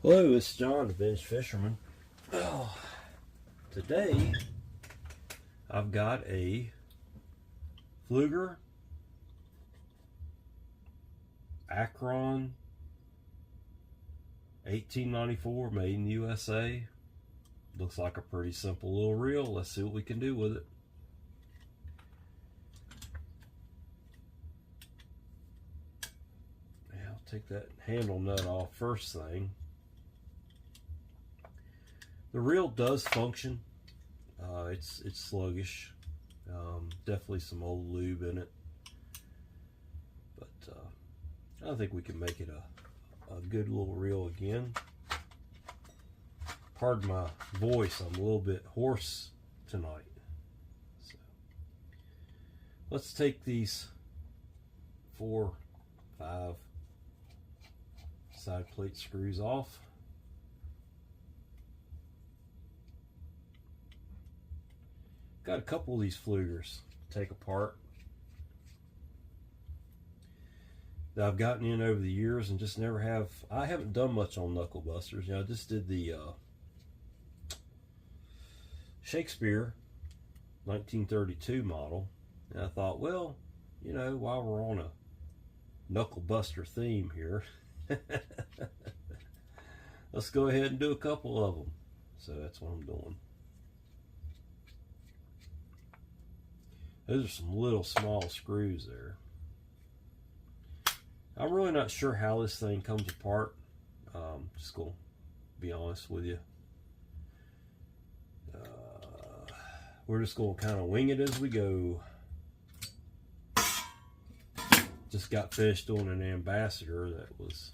Hello, it's John, the Bench Fisherman. Today, I've got a Pflueger Akron 1894, made in the USA. Looks like a pretty simple little reel. Let's see what we can do with it. Yeah, I'll take that handle nut off first thing. The reel does function. It's sluggish. Definitely some old lube in it, but I think we can make it a good little reel again. Pardon my voice, I'm a little bit hoarse tonight. So let's take these 4, 5 side plate screws off. Got a couple of these Pfluegers to take apart that I've gotten in over the years and just never have. I haven't done much on knuckle busters. You know, I just did the Shakespeare 1932 model, and I thought, well, you know, while we're on a knuckle buster theme here, let's go ahead and do a couple of them. So that's what I'm doing. Those are some little small screws there. I'm really not sure how this thing comes apart. Just gonna be honest with you. We're just gonna kind of wing it as we go. Just got finished doing an ambassador that was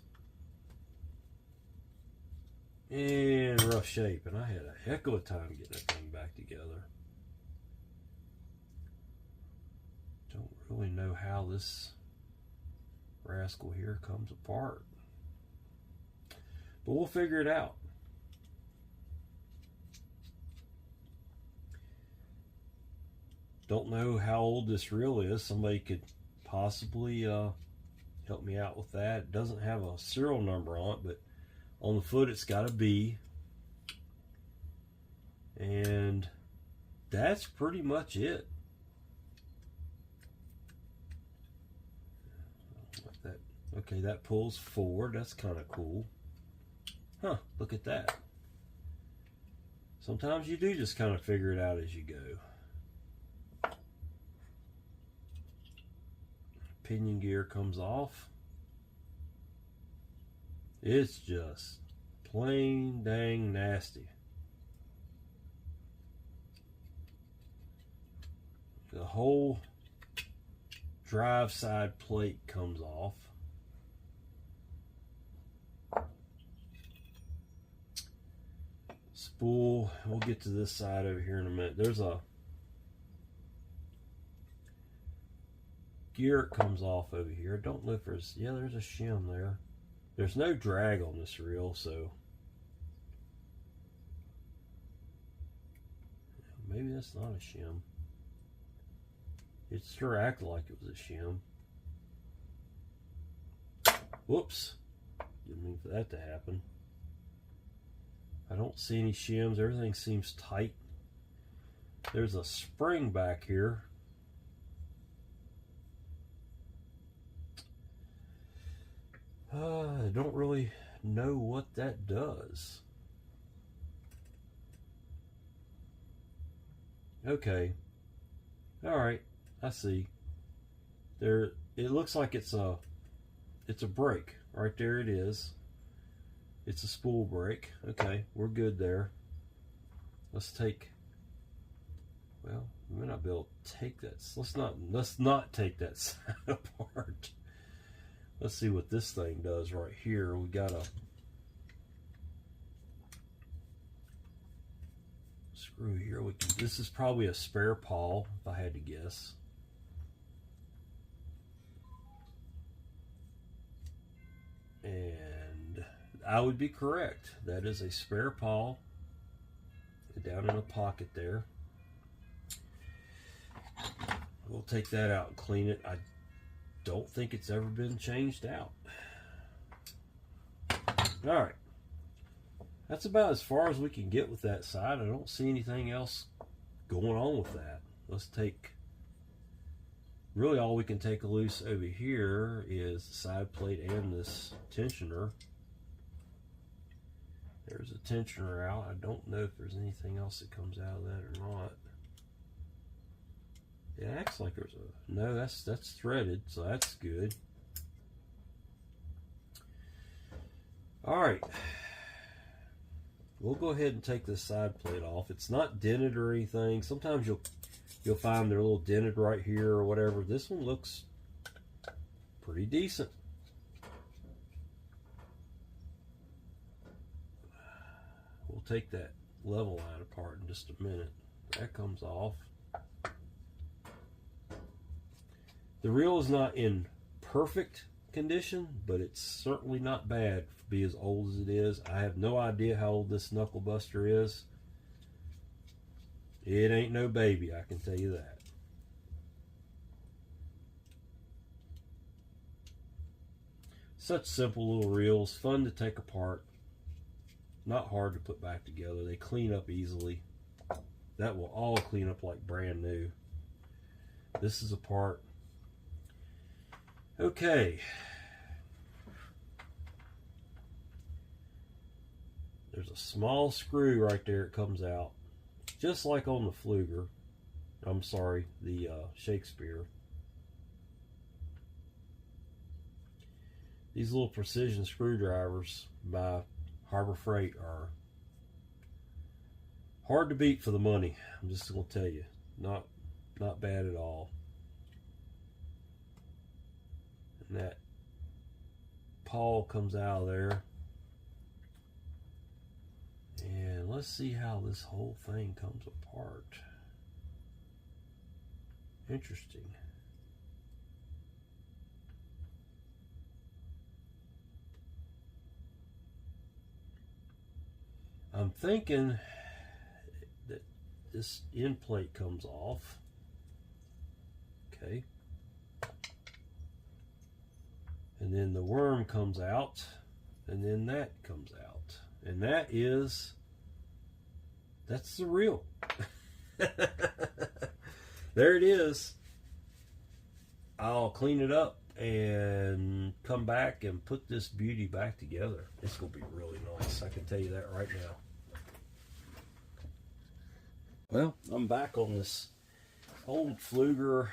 in rough shape, and I had a heck of a time getting that thing back together. Don't really know how this rascal here comes apart, but we'll figure it out. Don't know how old this reel is. Somebody could possibly help me out with that. It doesn't have a serial number on it, but on the foot it's got a B, and that's pretty much it. Okay, that pulls forward. That's kind of cool. Huh, look at that. Sometimes you do just kind of figure it out as you go. Pinion gear comes off. It's just plain dang nasty. The whole drive side plate comes off. Spool, we'll get to this side over here in a minute. There's a gear that comes off over here. Don't know if there's, yeah, there's a shim there. There's no drag on this reel, so maybe that's not a shim. It sure acted like it was a shim. Whoops, didn't mean for that to happen. I don't see any shims. Everything seems tight. There's a spring back here. I don't really know what that does. Okay. All right. I see. There. It looks like it's a brake. Right there it is. It's a spool brake. Okay, we're good there. Let's take, well, we may not be able to take that. Let's not take that side apart. Let's see what this thing does right here. We got a screw here. This is probably a spare pawl, if I had to guess. And I would be correct. That is a spare pawl down in a pocket there. We'll take that out and clean it. I don't think it's ever been changed out. All right. That's about as far as we can get with that side. I don't see anything else going on with that. Let's take, really all we can take loose over here is the side plate and this tensioner. There's a tensioner out. I don't know if there's anything else that comes out of that or not. It acts like there's a, no, that's threaded, so that's good. All right, we'll go ahead and take this side plate off. It's not dented or anything. Sometimes you'll find they're a little dented right here or whatever. This one looks pretty decent. We'll take that level line apart in just a minute. That comes off. The reel is not in perfect condition, but it's certainly not bad to be as old as it is. I have no idea how old this Knuckle Buster is. It ain't no baby, I can tell you that. Such simple little reels, fun to take apart, not hard to put back together. They clean up easily. That will all clean up like brand new. This is a part. Okay. There's a small screw right there. It comes out just like on the Pflueger. I'm sorry, the Shakespeare. These little precision screwdrivers by Harbor Freight are hard to beat for the money. I'm just gonna tell you, not bad at all. And that pawl comes out of there. And let's see how this whole thing comes apart. Interesting. I'm thinking that this end plate comes off. Okay. And then the worm comes out, and then that comes out. And that's the reel. There it is. I'll clean it up and come back and put this beauty back together. It's going to be really nice. I can tell you that right now. Well, I'm back on this old Pflueger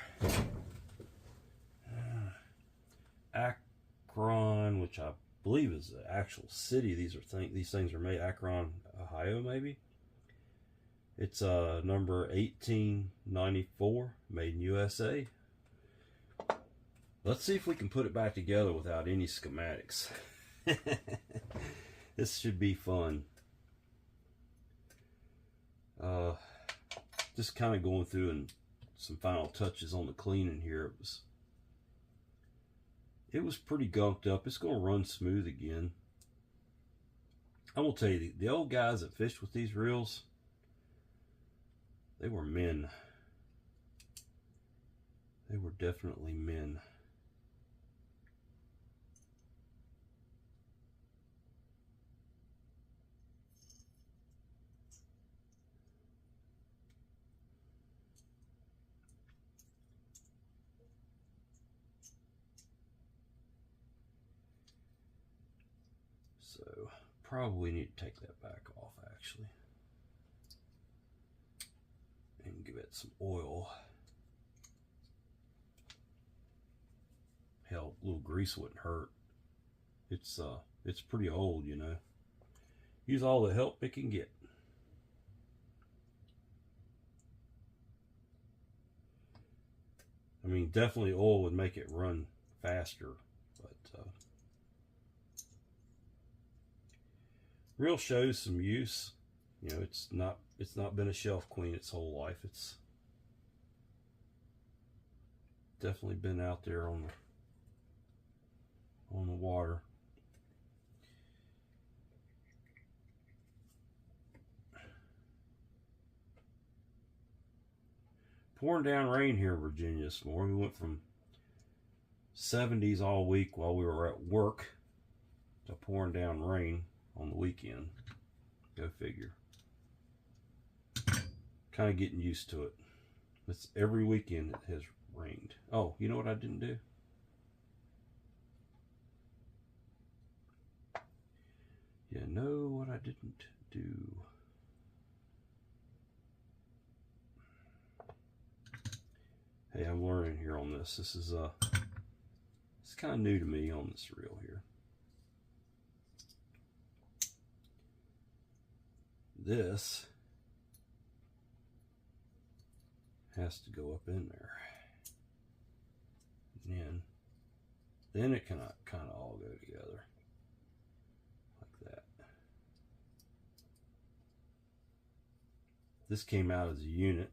Akron, which I believe is the actual city. These things are made. Akron, Ohio, maybe. It's number 1894, made in USA. Let's see if we can put it back together without any schematics. This should be fun. Just kind of going through and some final touches on the cleaning here. It was pretty gunked up. It's going to run smooth again. I'm going to tell you, the old guys that fished with these reels, they were men. They were definitely men. So, probably need to take that back off actually. And give it some oil. Hell, a little grease wouldn't hurt. It's pretty old, you know. Use all the help it can get. I mean, definitely oil would make it run faster, but reel shows some use. You know, it's not been a shelf queen its whole life. It's definitely been out there on the water. Pouring down rain here in Virginia this morning. We went from 70s all week while we were at work to pouring down rain on the weekend. Go figure. Kind of getting used to it. It's every weekend it has rained. Oh, you know what I didn't do? You know what I didn't do? Hey, I'm learning here on this. This is it's kind of new to me on this reel here. This has to go up in there. And then it can kind of all go together like that. This came out as a unit.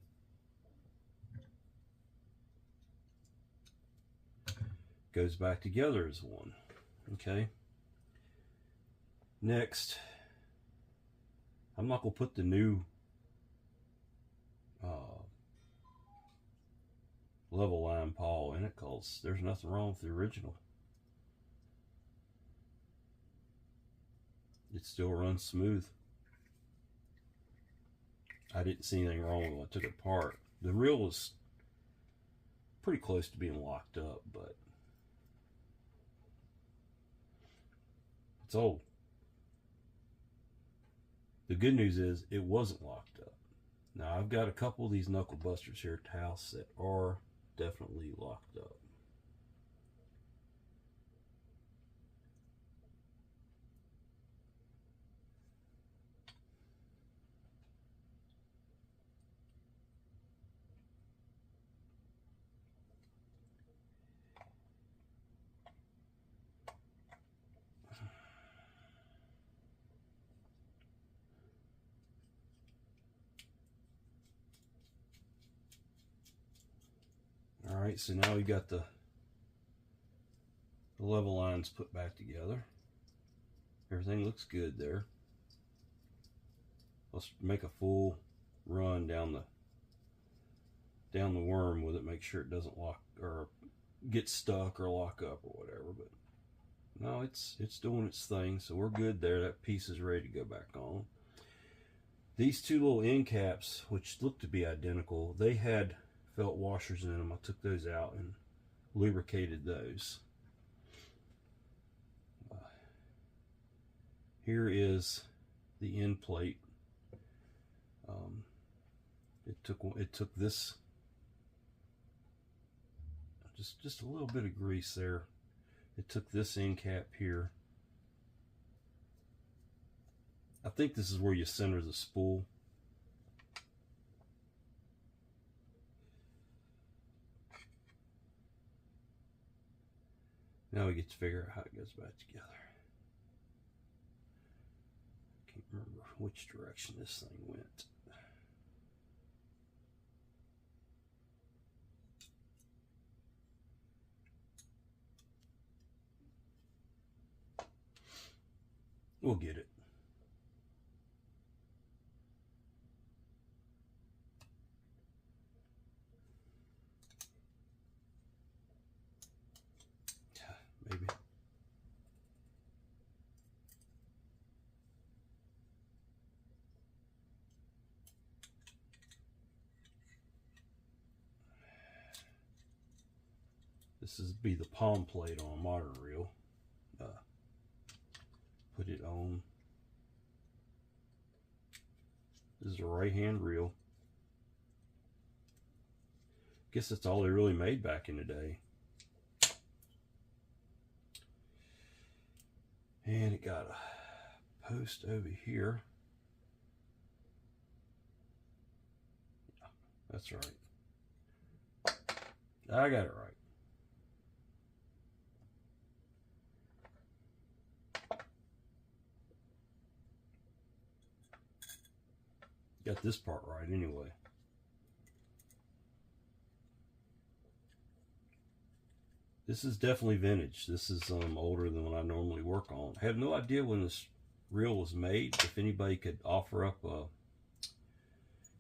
Goes back together as one. Okay. Next, I'm not going to put the new level line pawl in it because there's nothing wrong with the original. It still runs smooth. I didn't see anything wrong with it when I took it apart. The reel was pretty close to being locked up, but it's old. The good news is it wasn't locked up. Now I've got a couple of these knuckle busters here at the house that are definitely locked up. Alright, so now we got the level lines put back together. Everything looks good there. Let's make a full run down the worm with it, make sure it doesn't lock or get stuck or lock up or whatever. But no, it's doing its thing, so we're good there. That piece is ready to go back on. These two little end caps, which look to be identical, they had felt washers in them. I took those out and lubricated those. Here is the end plate. It took this just a little bit of grease there. It took this end cap here. I think this is where you center the spool. Now we get to figure out how it goes back together. Can't remember which direction this thing went. We'll get it. Maybe. This is be the palm plate on a modern reel. Put it on. This is a right-hand reel. Guess that's all they really made back in the day. And it got a post over here. Yeah, that's right. I got it right. Got this part right anyway. This is definitely vintage. This is older than what I normally work on. I have no idea when this reel was made. If anybody could offer up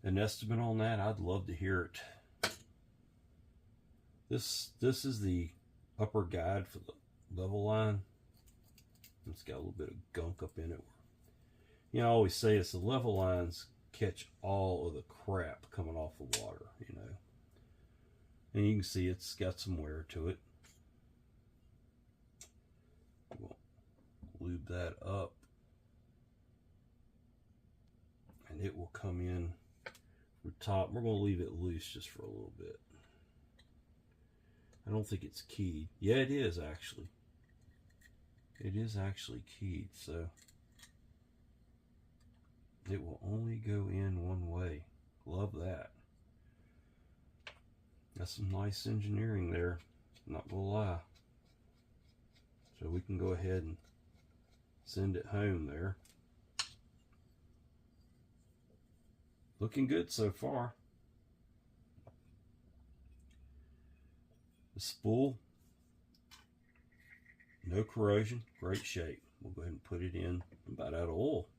an estimate on that, I'd love to hear it. This is the upper guide for the level line. It's got a little bit of gunk up in it. You know, I always say it's the level lines catch all of the crap coming off the water, you know. And you can see it's got some wear to it. We'll lube that up. And it will come in from top. We're going to leave it loose just for a little bit. I don't think it's keyed. Yeah, it is actually. It is actually keyed, so it will only go in one way. Love that. That's some nice engineering there, not gonna lie. So we can go ahead and send it home there. Looking good so far. The spool, no corrosion, great shape. We'll go ahead and put it in. I'm about out of oil.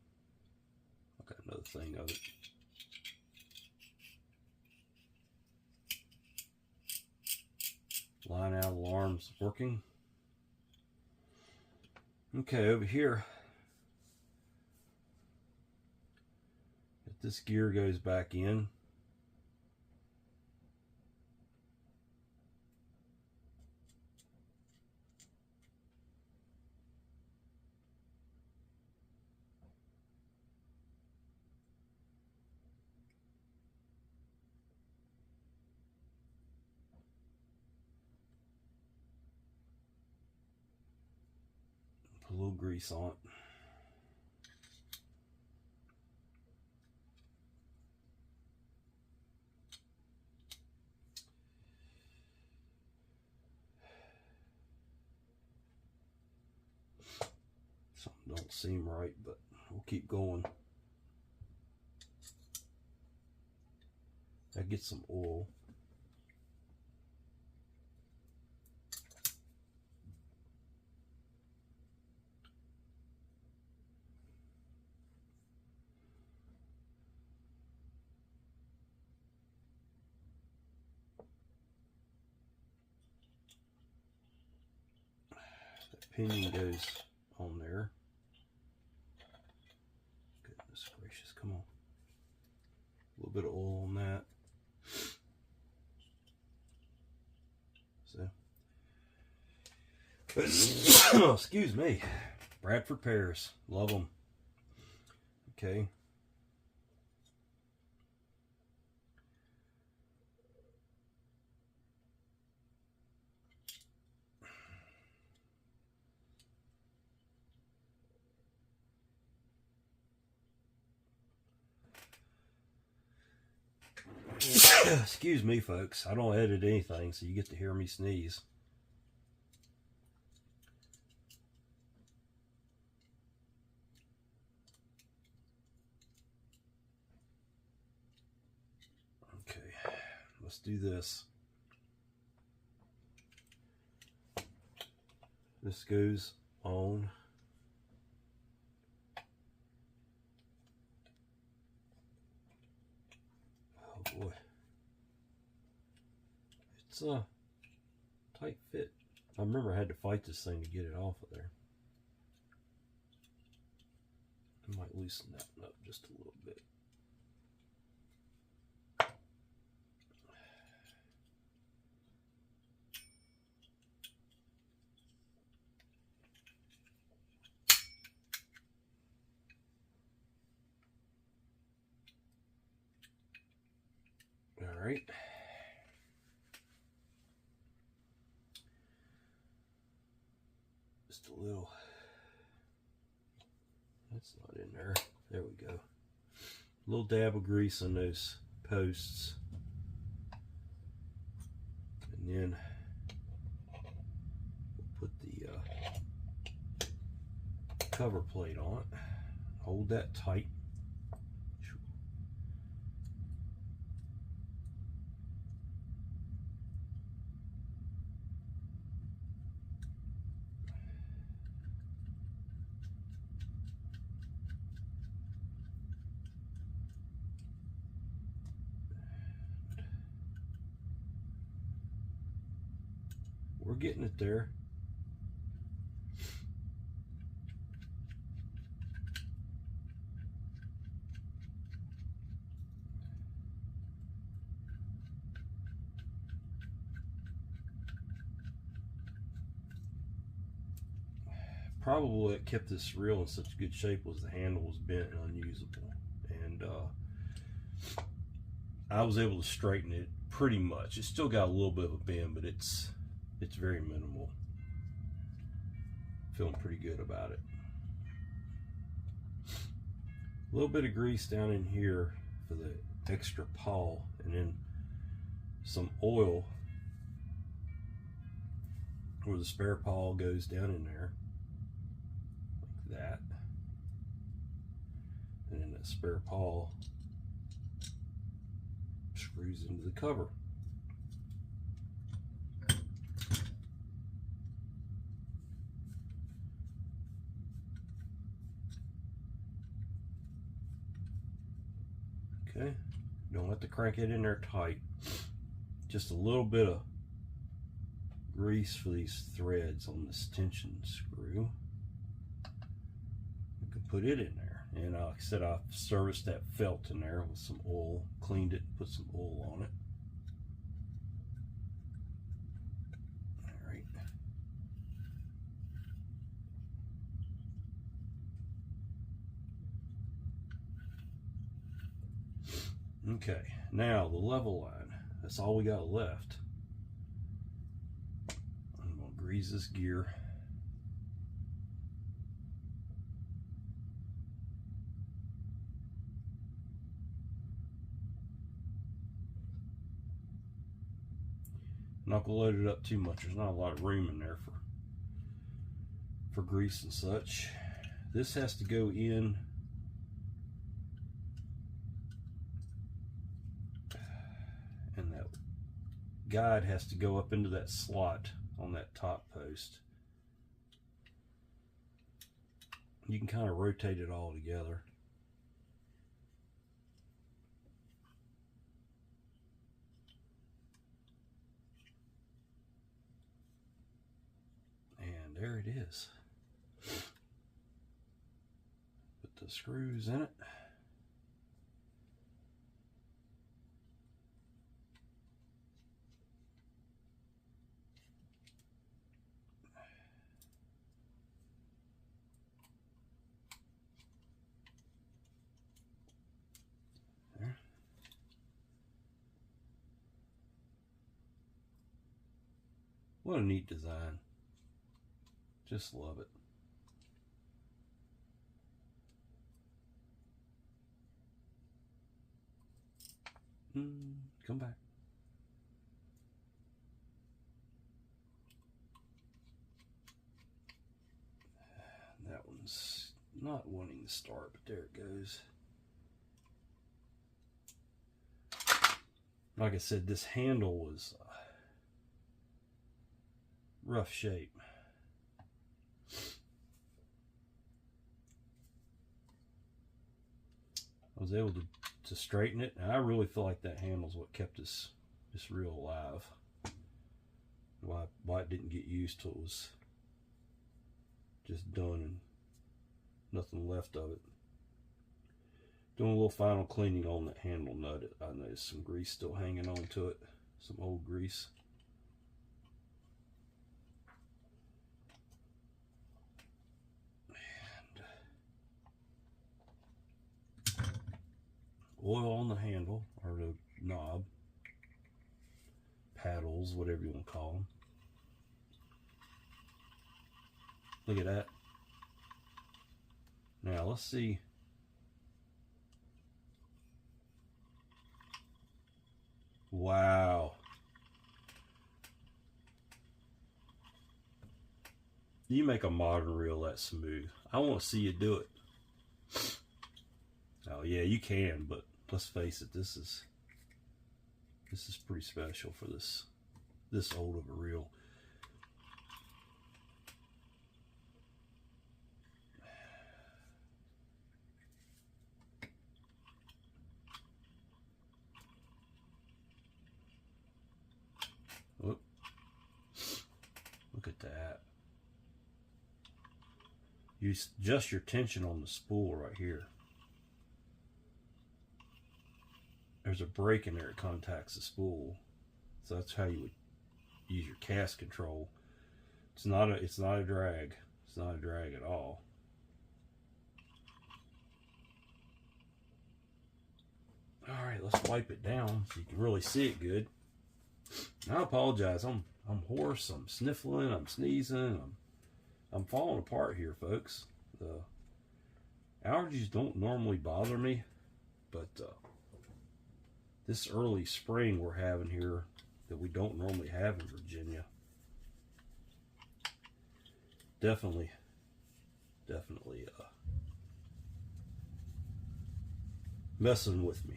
I got another thing of it. Line out alarms working. Okay, over here, if this gear goes back in, put a little grease on it. Something don't seem right, but we'll keep going. I get some oil. That pinion goes on there. Goodness gracious, come on. A little bit of oil on that. So, excuse me. Bradford pears, love them. Okay. Excuse me, folks. I don't edit anything, so you get to hear me sneeze. Okay, let's do this. This goes on. Oh boy. It's a tight fit. I remember I had to fight this thing to get it off of there. I might loosen that one up just a little bit. All right. Just a little. That's not in there. There we go. A little dab of grease on those posts. And then we'll put the cover plate on it. Hold that tight. We're getting it there. probably what kept this reel in such good shape was the handle was bent and unusable. And I was able to straighten it pretty much. It's still got a little bit of a bend, but it's very minimal. Feeling pretty good about it. A little bit of grease down in here for the extra pawl, and then some oil where the spare pawl goes down in there, like that. And then that spare pawl screws into the cover. Okay, don't have to crank it in there tight. Just a little bit of grease for these threads on this tension screw. You can put it in there. And like I said, I've serviced that felt in there with some oil, cleaned it, put some oil on it. All right. Okay, now the level line. That's all we got left. I'm gonna grease this gear. Not gonna load it up too much. There's not a lot of room in there for grease and such. This has to go in and that guide has to go up into that slot on that top post. You can kind of rotate it all together. And there it is. Put the screws in it. What a neat design. Just love it. Come back. That one's not wanting to start, but there it goes. Like I said, this handle was rough shape. I was able to straighten it, and I really feel like that handle's what kept this reel alive. Why it didn't get used till it was just done and nothing left of it. Doing a little final cleaning on that handle nut. I noticed some grease still hanging on to it, some old grease. Oil on the handle, or the knob, paddles, whatever you want to call them. Look at that. Now let's see. Wow. You make a modern reel that smooth. I want to see you do it. Oh yeah, you can, but let's face it, this is pretty special for this old of a reel. Whoop. Look at that. You adjust your tension on the spool right here. There's a break in there that contacts the spool, so that's how you would use your cast control. It's not a drag, It's not a drag at all. All right, let's wipe it down so you can really see it good. I apologize. I'm hoarse. I'm sniffling. I'm sneezing. I'm falling apart here, folks. The allergies don't normally bother me, but this early spring we're having here that we don't normally have in Virginia, definitely messing with me.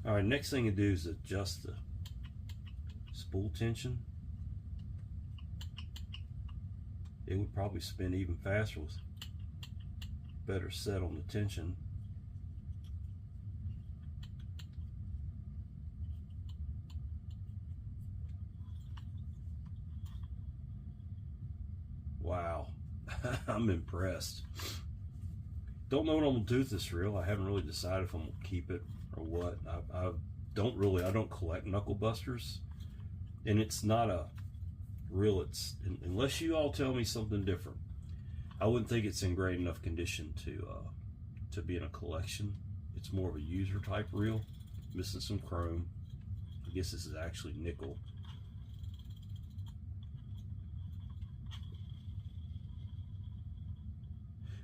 All right, next thing to do is adjust the spool tension. It would probably spin even faster with better set on the tension. Wow, I'm impressed. Don't know what I'm gonna do with this reel. I haven't really decided if I'm gonna keep it or what. I don't collect knuckle busters, and it's not a reel. It's, unless you all tell me something different, I wouldn't think it's in great enough condition to be in a collection. It's more of a user type reel, missing some chrome. I guess this is actually nickel.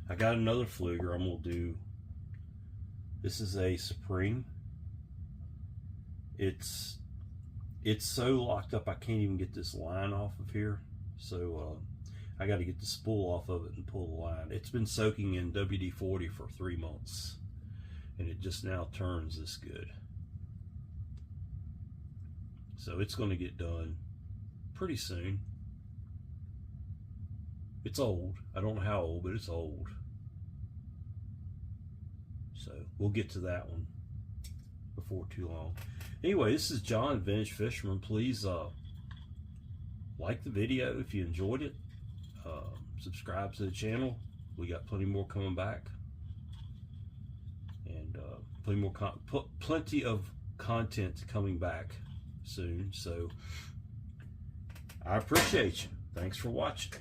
I got another Pflueger I'm gonna do. This is a Supreme. It's so locked up I can't even get this line off of here. So I got to get the spool off of it and pull the line. It's been soaking in WD-40 for 3 months, and it just now turns this good. So it's going to get done pretty soon. It's old. I don't know how old, but it's old. So we'll get to that one before too long. Anyway, this is John, Vintage Fisherman. Please like the video if you enjoyed it. Subscribe to the channel. We got plenty more coming back, and plenty of content coming back soon. So I appreciate you. Thanks for watching.